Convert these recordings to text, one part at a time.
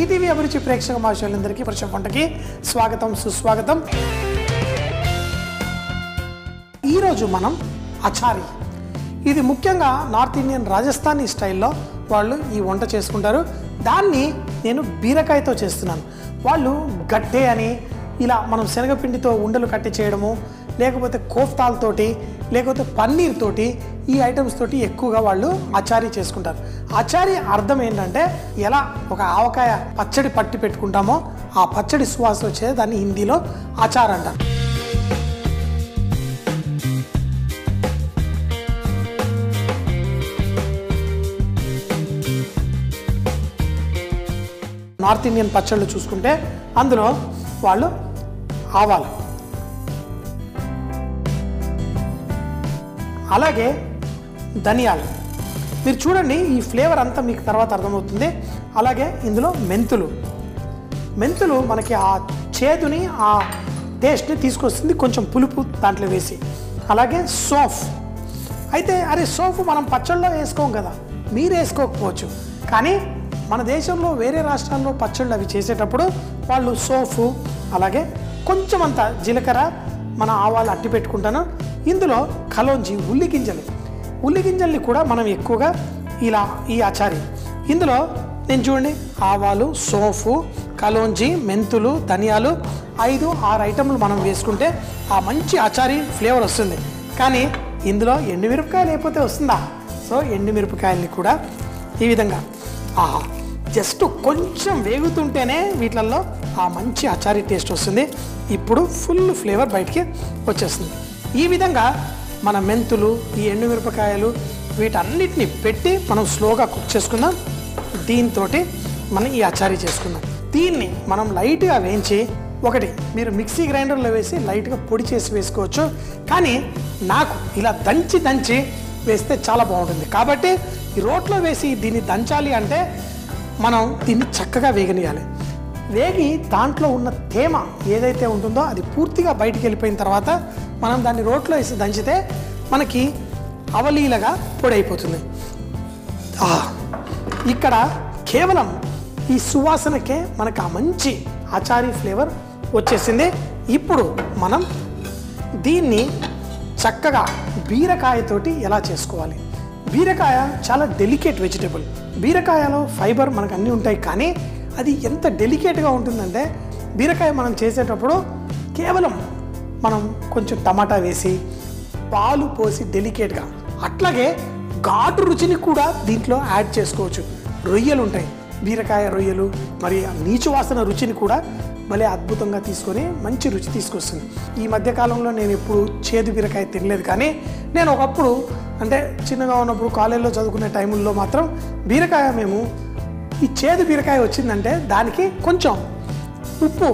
ETV అభిరుచి ప్రేక్షక మహాశయులందరికీ వర్షం వంటకి స్వాగతం సుస్వాగతం. ఈరోజు మనం అచారి, ఇది ముఖ్యంగా నార్త్ ఇండియన్ రాజస్థానీ స్టైల్లో వాళ్ళు ఈ వంట చేసుకుంటారు. దాన్ని నేను బీరకాయతో చేస్తున్నాను. వాళ్ళు గట్టే అని ఇలా మనం శనగపిండితో ఉండలు కట్టి చేయడము, లేకపోతే కోఫ్తాలతోటి, లేకపోతే పన్నీర్ తోటి, ఈ ఐటమ్స్ తోటి ఎక్కువగా వాళ్ళు అచారీ చేసుకుంటారు. అచారీ అర్థం ఏంటంటే ఎలా ఒక ఆవకాయ పచ్చడి పట్టి పెట్టుకుంటామో ఆ పచ్చడి సువాసన వచ్చేది దాన్ని హిందీలో అచార్ అంటారు. నార్త్ ఇండియన్ పచ్చళ్ళు చూసుకుంటే అందులో వాళ్ళు ఆవాలు, అలాగే ధనియాలు, మీరు చూడండి ఈ ఫ్లేవర్ అంతా మీకు తర్వాత అర్థమవుతుంది. అలాగే ఇందులో మెంతులు మనకి ఆ చేదుని ఆ టేస్ట్ని తీసుకొస్తుంది, కొంచెం పులుపు దాంట్లో వేసి. అలాగే సోంఫ్, అయితే సోంఫ్ మనం పచ్చళ్ళలో వేసుకోం కదా, మీరు వేసుకోకపోవచ్చు, కానీ మన దేశంలో వేరే రాష్ట్రాల్లో పచ్చళ్ళు అవి చేసేటప్పుడు వాళ్ళు సోంఫ్, అలాగే కొంచెం అంత జీలకర్ర, మన ఆవాలు అట్టి పెట్టుకుంటాను. ఇందులో కలోంజి, ఉల్లిగింజల్ని కూడా మనం ఎక్కువగా ఇలా ఈ అచారీ ఇందులో నేను చూడండి ఆవాలు, సోంఫ్, కలోంజి, మెంతులు, ధనియాలు 5-6 ఐటమ్లు మనం వేసుకుంటే ఆ మంచి అచారీ ఫ్లేవర్ వస్తుంది. కానీ ఇందులో ఎండుమిరపకాయలు లేకపోతే వస్తుందా? సో ఎండుమిరపకాయల్ని కూడా ఈ విధంగా జస్ట్ కొంచెం వేగుతుంటేనే వీటిల్లో ఆ మంచి అచారీ టేస్ట్ వస్తుంది. ఇప్పుడు ఫుల్ ఫ్లేవర్ బయటికి వచ్చేస్తుంది. ఈ విధంగా మన మెంతులు, ఈ ఎండుమిరపకాయలు వీటన్నిటిని పెట్టి మనం స్లోగా కుక్ చేసుకుందాం. దీంతో మనం ఈ అచారీ చేసుకుందాం. దీన్ని మనం లైట్గా వేయించి, ఒకటి మీరు మిక్సీ గ్రైండర్లో వేసి లైట్గా పొడి చేసి వేసుకోవచ్చు, కానీ నాకు ఇలా దంచి వేస్తే చాలా బాగుంటుంది. కాబట్టి ఈ రోట్లో వేసి దీన్ని దంచాలి అంటే మనం దీన్ని చక్కగా వేగనియాలి. వేగి దాంట్లో ఉన్న తేమ ఏదైతే ఉంటుందో అది పూర్తిగా బయటికి వెళ్ళిపోయిన తర్వాత మనం దాన్ని రోట్లో వేసి దంచితే మనకి అవలీలగా పొడి అయిపోతుంది. ఇక్కడ కేవలం ఈ సువాసనకే మనకు ఆ మంచి అచారీ ఫ్లేవర్ వచ్చేసింది. ఇప్పుడు మనం దీన్ని చక్కగా బీరకాయతోటి ఎలా చేసుకోవాలి. బీరకాయ చాలా డెలికేట్ వెజిటేబుల్. బీరకాయలో ఫైబర్ మనకు అన్నీ ఉంటాయి, కానీ అది ఎంత డెలికేట్గా ఉంటుందంటే బీరకాయ మనం చేసేటప్పుడు కేవలం మనం కొంచెం టమాటా వేసి పాలు పోసి డెలికేట్గా, అట్లాగే ఘాటు రుచిని కూడా దీంట్లో యాడ్ చేసుకోవచ్చు. రొయ్యలు ఉంటాయి, బీరకాయ రొయ్యలు, మరి నీచు వాసన రుచిని కూడా భలే అద్భుతంగా తీసుకొని మంచి రుచి తీసుకొస్తుంది. ఈ మధ్యకాలంలో నేను ఎప్పుడు చేదు బీరకాయ తినలేదు, కానీ నేను ఒకప్పుడు అంటే చిన్నగా ఉన్నప్పుడు కాలేజీలో చదువుకునే టైముల్లో మాత్రం బీరకాయ మేము ఈ చేదు బీరకాయ వచ్చిందంటే దానికి కొంచెం ఉప్పు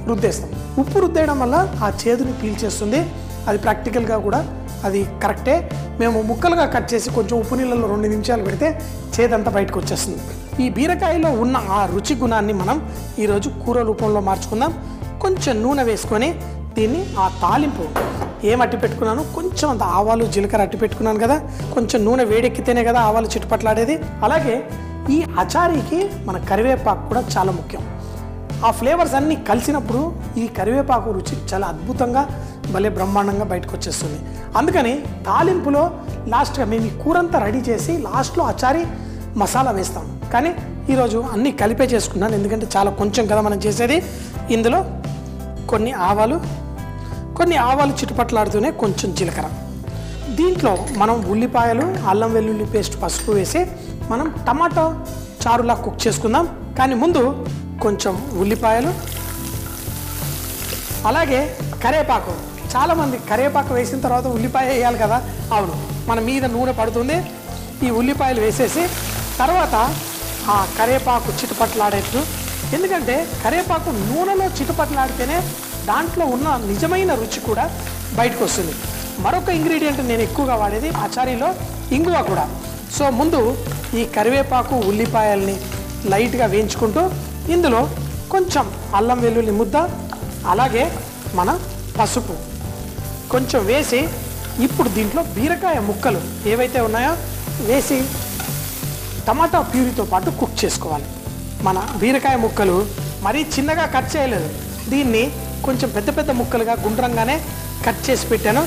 రుద్దేస్తాం. ఉప్పు రుద్దేయడం వల్ల ఆ చేదుని పీల్చేస్తుంది. అది ప్రాక్టికల్గా కూడా అది కరెక్టే. మేము ముక్కలుగా కట్ చేసి కొంచెం ఉప్పు నీళ్ళలో 2 నిమిషాలు పెడితే చేదంతా బయటకు వచ్చేస్తుంది. ఈ బీరకాయలో ఉన్న ఆ రుచి గుణాన్ని మనం ఈరోజు కూర రూపంలో మార్చుకుందాం. కొంచెం నూనె వేసుకొని దీన్ని ఆ తాలింపు ఏం అట్టి పెట్టుకున్నాను, కొంచెం అంత ఆవాలు జీలకర్ర అట్టి పెట్టుకున్నాను కదా, కొంచెం నూనె వేడెక్కితేనే కదా ఆవాలు చిట్టుపట్లాడేది. అలాగే ఈ అచారీకి మన కరివేపాకు కూడా చాలా ముఖ్యం. ఆ ఫ్లేవర్స్ అన్నీ కలిసినప్పుడు ఈ కరివేపాకు రుచి చాలా అద్భుతంగా భలే బ్రహ్మాండంగా బయటకు వచ్చేస్తుంది. అందుకని తాలింపులో లాస్ట్గా మేము ఈ కూరంతా రెడీ చేసి లాస్ట్లో అచారీ మసాలా వేస్తాం. కానీ ఈరోజు అన్నీ కలిపే చేసుకున్నాను, ఎందుకంటే చాలా కొంచెం కదా మనం చేసేది. ఇందులో కొన్ని ఆవాలు చిటుపట్లాడుతూనే కొంచెం జీలకర్ర, దీంట్లో మనం ఉల్లిపాయలు, అల్లం వెల్లుల్లి పేస్ట్, పసుపు వేసి మనం టమాటో చారులా కుక్ చేసుకుందాం. కానీ ముందు కొంచెం ఉల్లిపాయలు, అలాగే కరివేపాకు. చాలామంది కరివేపాకు వేసిన తర్వాత ఉల్లిపాయ వేయాలి కదా. అవును, మన మీద నూనె పడుతుంది. ఈ ఉల్లిపాయలు వేసేసి తర్వాత ఆ కరివేపాకు చిటుపట్లాడేట్టు, ఎందుకంటే కరివేపాకు నూనెలో చిటుపట్లాడితేనే దాంట్లో ఉన్న నిజమైన రుచి కూడా బయటకు వస్తుంది. మరొక ఇంగ్రీడియంట్ నేను ఎక్కువగా వాడేది అచారీలో ఇంగువ కూడా. సో ముందు ఈ కరివేపాకు, ఉల్లిపాయల్ని లైట్గా వేయించుకుంటూ ఇందులో కొంచెం అల్లం వెల్లుల్లి ముద్ద, అలాగే మన పసుపు కొంచెం వేసి ఇప్పుడు దీంట్లో బీరకాయ ముక్కలు ఏవైతే ఉన్నాయో వేసి టమాటా ప్యూరీతో పాటు కుక్ చేసుకోవాలి. మన బీరకాయ ముక్కలు మరీ చిన్నగా కట్ చేయలేదు, దీన్ని కొంచెం పెద్ద పెద్ద ముక్కలుగా గుండ్రంగానే కట్ చేసి పెట్టాను.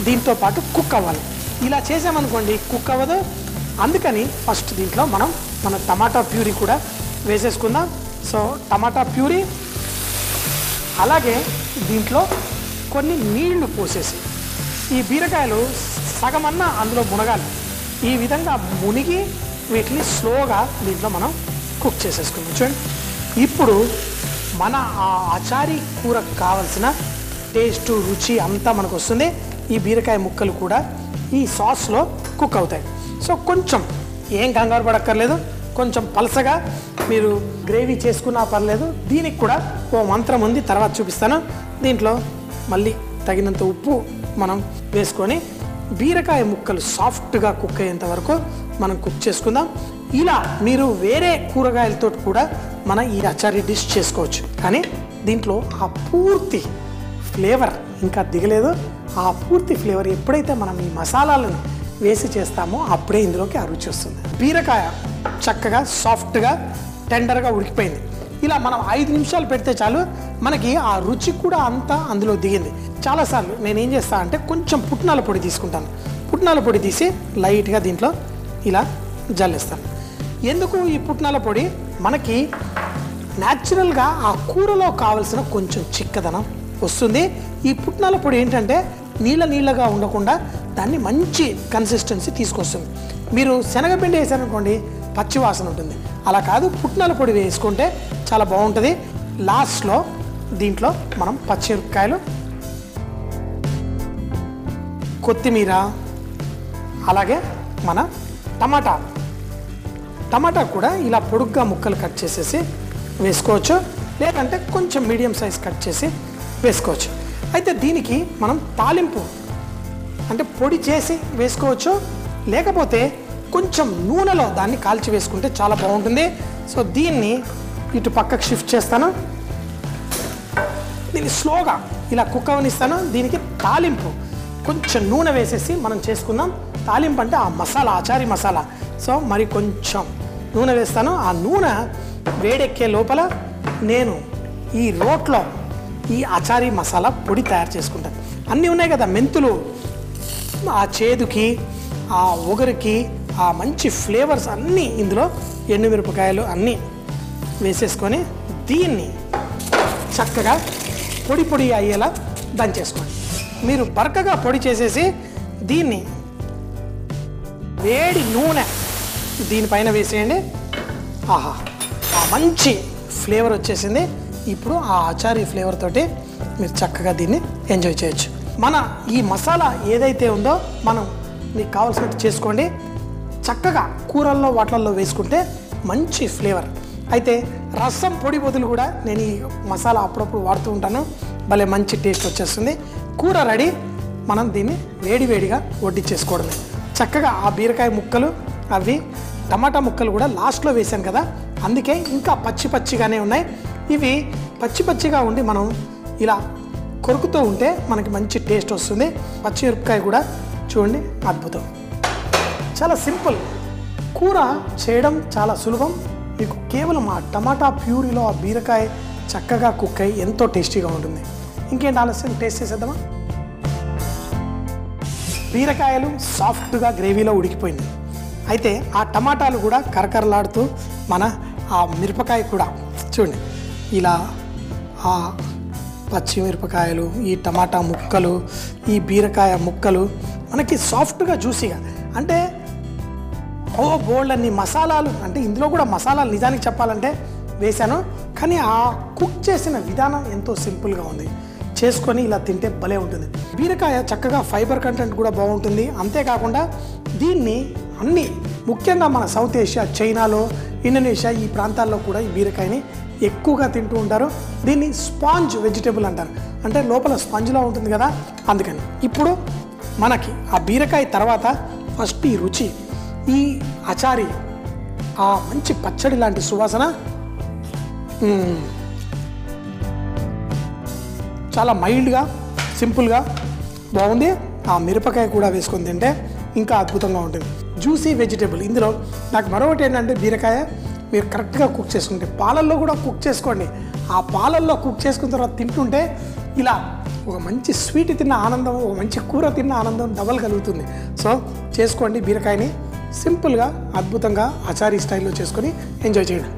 దీంతో పాటు కుక్ అవ్వాలి. ఇలా చేసామనుకోండి కుక్ అవ్వదు. అందుకని ఫస్ట్ దీంట్లో మనం మన టమాటా ప్యూరీ కూడా వేసేసుకుందాం. సో టమాటా ప్యూరీ, అలాగే దీంట్లో కొన్ని నీళ్లు పోసేసి ఈ బీరకాయలు సగమన్నా అందులో మునగాలి. ఈ విధంగా మునిగి వీటిని స్లోగా దీంట్లో మనం కుక్ చేసేసుకుందాం. చూడండి, ఇప్పుడు మన ఆ అచారీ కూరకు కావలసిన టేస్టు రుచి అంతా మనకు వస్తుంది. ఈ బీరకాయ ముక్కలు కూడా ఈ సాస్లో కుక్ అవుతాయి. సో కొంచెం ఏం కంగారు పడక్కర్లేదు, కొంచెం పలసగా మీరు గ్రేవీ చేసుకున్నా పర్లేదు. దీనికి కూడా ఓ మంత్రం ఉంది, తర్వాత చూపిస్తాను. దీంట్లో మళ్ళీ తగినంత ఉప్పు మనం వేసుకొని బీరకాయ ముక్కలు సాఫ్ట్గా కుక్ అయ్యేంత వరకు మనం కుక్ చేసుకుందాం. ఇలా మీరు వేరే కూరగాయలతో కూడా మన ఈ అచారీ డిష్ చేసుకోవచ్చు. కానీ దీంట్లో ఆ పూర్తి ఫ్లేవర్ ఇంకా దిగలేదు. ఆ పూర్తి ఫ్లేవర్ ఎప్పుడైతే మనం ఈ మసాలాలను వేసి చేస్తామో అప్పుడే ఇందులోకి ఆ రుచి వస్తుంది. బీరకాయ చక్కగా సాఫ్ట్గా టెండర్గా ఉడికిపోయింది. ఇలా మనం 5 నిమిషాలు పెడితే చాలు, మనకి ఆ రుచి కూడా అంతా అందులో దిగింది. చాలాసార్లు నేను ఏం చేస్తాను అంటే కొంచెం పుట్నాల పొడి తీసుకుంటాను. పుట్నాల పొడి తీసి లైట్గా దీంట్లో ఇలా జల్లిస్తాను. ఎందుకు ఈ పుట్నాల పొడి? మనకి న్యాచురల్గా ఆ కూరలో కావలసిన కొంచెం చిక్కదనం వస్తుంది. ఈ పుట్నాల పొడి ఏంటంటే నీళ్ళగా ఉండకుండా దాన్ని మంచి కన్సిస్టెన్సీ తీసుకొస్తుంది. మీరు శనగపిండి వేసారనుకోండి పచ్చి వాసన ఉంటుంది. అలా కాదు, పుట్నాల పొడి వేసుకుంటే చాలా బాగుంటుంది. లాస్ట్లో దీంట్లో మనం పచ్చిమిరపకాయలు, కొత్తిమీర, అలాగే మన టమాటా కూడా ఇలా పొడుగ్గా ముక్కలు కట్ చేసేసి వేసుకోవచ్చు, లేదంటే కొంచెం మీడియం సైజ్ కట్ చేసి వేసుకోవచ్చు. అయితే దీనికి మనం తాలింపు అంటే పొడి చేసి వేసుకోవచ్చు, లేకపోతే కొంచెం నూనెలో దాన్ని కాల్చి వేసుకుంటే చాలా బాగుంటుంది. సో దీన్ని ఇటు పక్కకు షిఫ్ట్ చేస్తాను. దీన్ని స్లోగా ఇలా కుక్ అవనిస్తాను. దీనికి తాలింపు కొంచెం నూనె వేసేసి మనం చేసుకుందాం. తాలింపు అంటే ఆ మసాలా, అచారీ మసాలా. సో మరి కొంచెం నూనె వేస్తాను. ఆ నూనె వేడెక్కే లోపల నేను ఈ రోట్లో ఈ అచారీ మసాలా పొడి తయారు చేసుకుంటాను. అన్నీ ఉన్నాయి కదా, మెంతులు ఆ చేదుకి, ఆ ఒగరికి, ఆ మంచి ఫ్లేవర్స్ అన్నీ ఇందులో, ఎండుమిరపకాయలు అన్నీ వేసేసుకొని దీన్ని చక్కగా పొడి అయ్యేలా దంచేసుకోండి. మీరు బరకగా పొడి చేసేసి దీన్ని వేడి నూనె దీనిపైన వేసేయండి. ఆహా, ఆ మంచి ఫ్లేవర్ వచ్చేసింది. ఇప్పుడు ఆ అచారీ ఫ్లేవర్ తోటి మీరు చక్కగా దీన్ని ఎంజాయ్ చేయొచ్చు. మన ఈ మసాలా ఏదైతే ఉందో మనం మీకు కావాల్సినట్టు చేసుకోండి. చక్కగా కూరల్లో వాటిల్లో వేసుకుంటే మంచి ఫ్లేవర్. అయితే రసం పొడి బదులు కూడా నేను ఈ మసాలా అప్పుడప్పుడు వాడుతూ ఉంటాను. భలే మంచి టేస్ట్ వచ్చేస్తుంది. కూర రెడీ. మనం దీన్ని వేడివేడిగా వడ్డించేసుకోవడమే. చక్కగా ఆ బీరకాయ ముక్కలు, అవి టమాటా ముక్కలు కూడా లాస్ట్లో వేసాను కదా, అందుకే ఇంకా పచ్చిగానే ఉన్నాయి. ఇవి పచ్చిగా ఉండి మనం ఇలా కొరుకుతూ ఉంటే మనకి మంచి టేస్ట్ వస్తుంది. పచ్చిమిరపకాయ కూడా చూడండి, అద్భుతం. చాలా సింపుల్. కూర చేయడం చాలా సులభం. మీకు కేవలం ఆ టమాటా ప్యూరీలో ఆ బీరకాయ చక్కగా కుక్ అయ్యి ఎంతో టేస్టీగా ఉంటుంది. ఇంకేంటి ఆలస్యం, టేస్ట్ చేసేద్దామా? బీరకాయలు సాఫ్ట్గా గ్రేవీలో ఉడికిపోయింది. అయితే ఆ టమాటాలు కూడా కరకరలాడుతూ, మన ఆ మిరపకాయ కూడా చూడండి ఇలా, ఆ పచ్చిమిరపకాయలు, ఈ టమాటా ముక్కలు, ఈ బీరకాయ ముక్కలు మనకి సాఫ్ట్గా జ్యూసీగా, అంటే బోల్డ్ అన్ని మసాలాలు, అంటే ఇందులో కూడా మసాలాలు నిజానికి చెప్పాలంటే వేశాను, కానీ ఆ కుక్ చేసిన విధానం ఎంతో సింపుల్గా ఉంది. చేసుకొని ఇలా తింటే భలే ఉంటుంది. బీరకాయ చక్కగా ఫైబర్ కంటెంట్ కూడా బాగుంటుంది. అంతేకాకుండా దీన్ని అన్ని, ముఖ్యంగా మన సౌత్ ఏషియా, చైనాలో, ఇండోనేషియా ఈ ప్రాంతాల్లో కూడా ఈ బీరకాయని ఎక్కువగా తింటూ ఉంటారు. దీన్ని స్పాంజ్ వెజిటేబుల్ అంటారు, అంటే లోపల స్పాంజ్లా ఉంటుంది కదా, అందుకని. ఇప్పుడు మనకి ఆ బీరకాయ తర్వాత ఫస్ట్ ఈ రుచి, ఈ అచారీ, ఆ మంచి పచ్చడి లాంటి సువాసన, చాలా మైల్డ్గా, సింపుల్గా బాగుంది. ఆ మిరపకాయ కూడా వేసుకొని తింటే ఇంకా అద్భుతంగా ఉంటుంది. Juicy vegetable. ఇందులో నాకు మరొకటి ఏంటంటే బీరకాయ మీరు కరెక్ట్గా కుక్ చేసుకుంటే, పాలల్లో కూడా కుక్ చేసుకోండి. ఆ పాలల్లో కుక్ చేసుకున్న తర్వాత తింటుంటే ఇలా ఒక మంచి స్వీట్ తిన్న ఆనందం, ఒక మంచి కూర తిన్న ఆనందం డబల్ కలుగుతుంది. సో చేసుకోండి, బీరకాయని సింపుల్గా అద్భుతంగా ఆచారీ స్టైల్లో చేసుకొని ఎంజాయ్ చేయండి.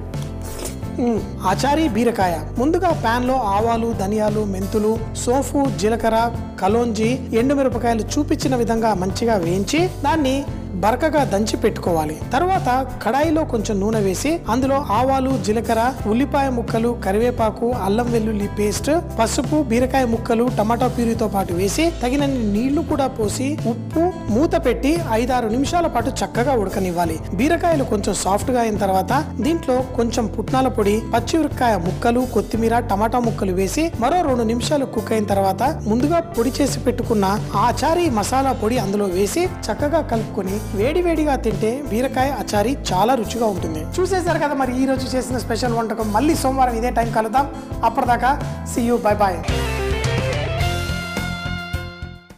ఆచారీ బీరకాయ. ముందుగా ప్యాన్లో ఆవాలు, ధనియాలు, మెంతులు, సోఫు, జీలకర్ర, కలోంజి, ఎండుమిరపకాయలు చూపించిన విధంగా మంచిగా వేయించి దాన్ని బరకగా దంచి పెట్టుకోవాలి. తర్వాత కడాయిలో కొంచెం నూనె వేసి అందులో ఆవాలు, జీలకర్ర, ఉల్లిపాయ ముక్కలు, కరివేపాకు, అల్లం వెల్లుల్లి పేస్ట్, పసుపు, బీరకాయ ముక్కలు, టమాటా ప్యూరీతో పాటు వేసి తగినన్ని నీళ్లు కూడా పోసి ఉప్పు మూత పెట్టి 5-6 నిమిషాల పాటు చక్కగా ఉడకనివ్వాలి. బీరకాయలు కొంచెం సాఫ్ట్ గా అయిన తర్వాత దీంట్లో కొంచెం పుట్నాల పొడి, పచ్చిమిరపకాయ ముక్కలు, కొత్తిమీర, టమాటా ముక్కలు వేసి మరో 2 నిమిషాలు కుక్ అయిన తర్వాత ముందుగా పొడి చేసి పెట్టుకున్న ఆచారీ మసాలా పొడి అందులో వేసి చక్కగా కలుపుకొని వేడివేడిగా తింటే బీరకాయ అచారీ చాలా రుచిగా ఉంటుంది. చూసేశారు కదా మరి ఈ రోజు చేసిన స్పెషల్ వంటకం. మళ్ళీ సోమవారం ఇదే టైం కలుద్దాం. అప్పటిదాకా సీ యూ, బై బాయ్.